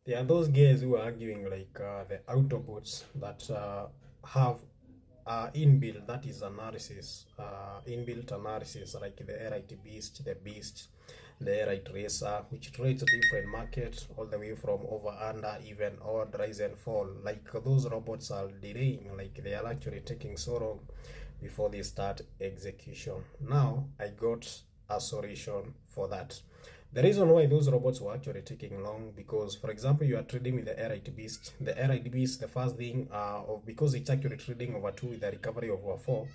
There are those guys who are arguing like the Autobots that have inbuilt, that is analysis, inbuilt analysis, like the Airite Beast, the Beast, the Airite Racer, which trades different markets all the way from over, under, even, odd, rise and fall. Like those robots are delaying, like they are actually taking so long before they start execution. Now I got a solution for that. The reason why those robots were actually taking long, because for example you are trading with the Airite Beast. The Airite Beast, the first thing because it's actually trading over 2 with a recovery of over 4.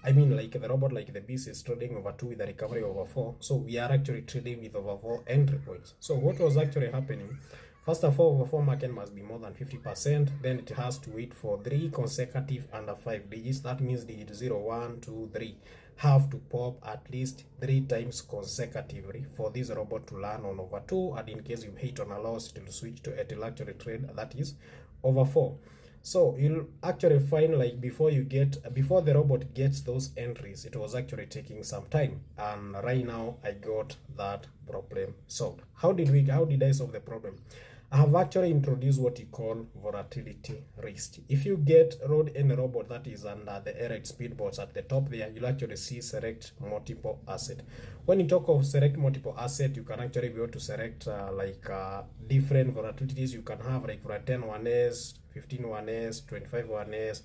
I mean, like the robot, like the Beast, is trading over 2 with a recovery over 4. So we are actually trading with over 4 entry points. So what was actually happening? First of all, over 4 market must be more than 50%. Then it has to wait for 3 consecutive under 5 digits. That means digit 0, 1, 2, 3 have to pop at least 3 times consecutively for this robot to learn on over 2. And in case you hit on a loss, it will switch to a luxury trade, that is over 4. So you'll actually find, like, before the robot gets those entries, it was actually taking some time. And right now I got that problem solved. How did I solve the problem? I have actually introduced what you call volatility risk. If you get any robot that is under the Airite speedboats at the top there, you'll actually see select multiple asset. When you talk of select multiple asset, you can actually be able to select different volatilities. You can have like for a 10 1s, 15 1s, 25 1s,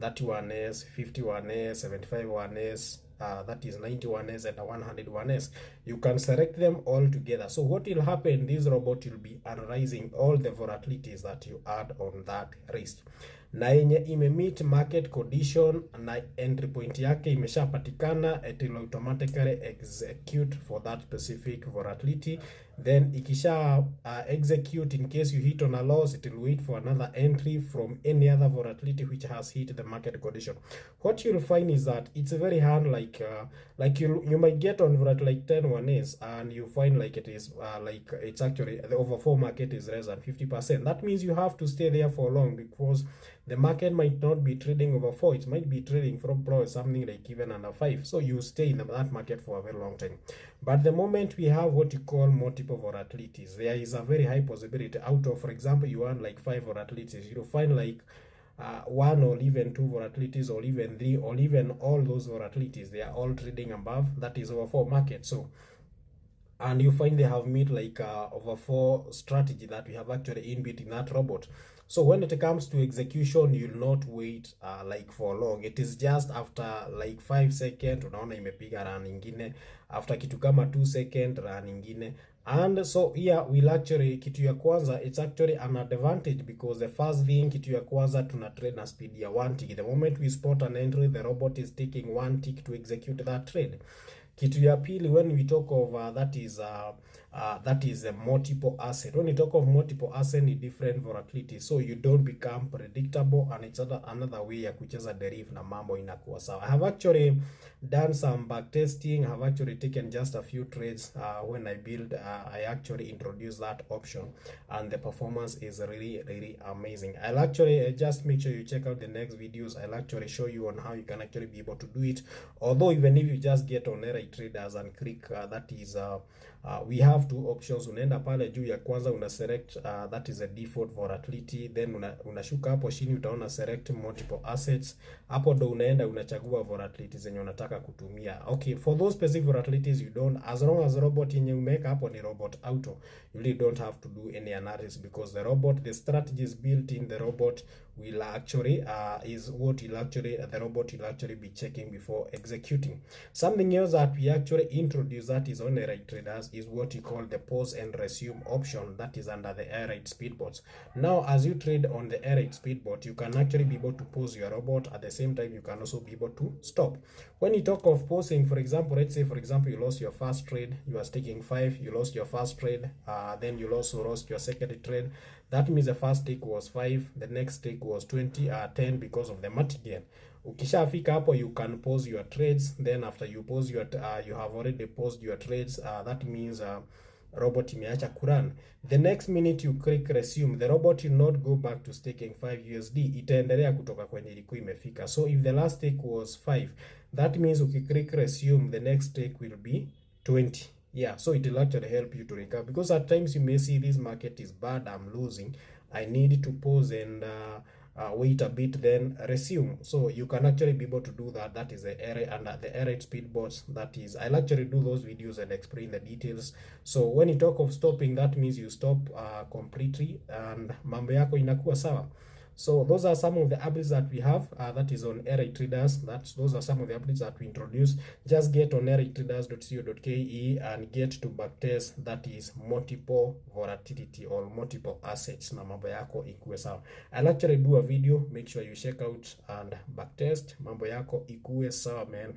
30 1s, 50 1s, 75 1s, that is 91s and 101s. You can select them all together. So what will happen, this robot will be analyzing all the volatilities that you add on that risk, na yenye imemeet market condition na entry point yake imeshapatikana, it will automatically execute for that specific volatility. Then ikisha execute, in case you hit on a loss, it will wait for another entry from any other volatility which has hit the market condition. What you'll find is that it's very hard, like you might get on volatility like 10 1s and you find like it is like it's actually the over 4 market is less than 50%. That means you have to stay there for long, because the market might not be trading over 4, it might be trading from probably something like even under 5. So you stay in that market for a very long time. But the moment we have what you call multiple volatilities, there is a very high possibility out of, for example, you want like 5 volatilities, you'll find like 1 or even 2 volatilities, or even 3, or even all those volatilities, they are all trading above, that is over 4 market. So, and you find they have made like over 4 strategy that we have actually inbuilt in that robot. So when it comes to execution, you'll not wait like for long. It is just after like 5 seconds unaona imepiga run ingine, after kitu kama 2 seconds run ingine. And so here we'll actually, kitu ya kwanza, it's actually an advantage, because the first thing, kitu ya kwanza tuna trade na speed ya 1 tick. The moment we spot an entry, the robot is taking 1 tick to execute that trade. Kitu ya pili, when we talk of that is a multiple asset. When you talk of multiple asset, ni different volatility, so you don't become predictable, and it's another way ya kucheza Deriv na mambo inakuwa sawa. I have actually done some back testing. I have actually taken just a few trades when I build. I actually introduced that option, and the performance is really amazing. I'll actually just make sure you check out the next videos. I'll actually show you on how you can actually be able to do it. Although even if you just get on Airite Traders and click that is we have 2 options. Unaenda pale juu ya kwanza una select that is a default volatility, then unashuka hapo chini utaona select multiple assets. Hapo ndo unaenda unachagua volatility zenye unataka kutumia. Okay, for those specific volatilities you don't, as long as robot yenye umeweka hapo ni robot auto, you really don't have to do any analysis, because the robot, the strategy is built in the robot will actually is what will actually the robot will actually be checking before executing. Something else that we actually introduce that is on Airite Traders is what you call the pause and resume option, that is under the Airite speedbots. Now as you trade on the Airite speedbot, you can actually be able to pause your robot. At the same time, you can also be able to stop. When you talk of pausing, for example, let's say for example you lost your first trade, you are staking 5, you lost your first trade, then you also lost your second trade. That means the first take was 5, the next take was 20, 10 because of the market gain. Ukishafika hapo, you can pause your trades. Then after you pause your you have already paused your trades, that means robot imeacha kurun. The next minute you click resume, the robot will not go back to staking 5 USD, itaendelea kutoka kwenye ilikuwa imefika. So if the last take was 5, that means ukiclick resume, the next take will be 20. Yeah, so it will actually help you to recover, because at times you may see this market is bad, I'm losing, I need to pause and wait a bit, then resume. So you can actually be able to do that. That is the area, and the area speed bots, that is, I'll actually do those videos and explain the details. So when you talk of stopping, that means you stop completely and mambo yako inakuwa sawa. So those are some of the abilities that we have, that is on RA Traders. Those are some of the abilities that we introduce. Just get on ratraders.co.ke and get to backtest, that is multiple volatility or multiple assets, na mambo yako ikuwe sawa. I'll actually do a video, make sure you check out and backtest, mambo yako ikuwe sawa man.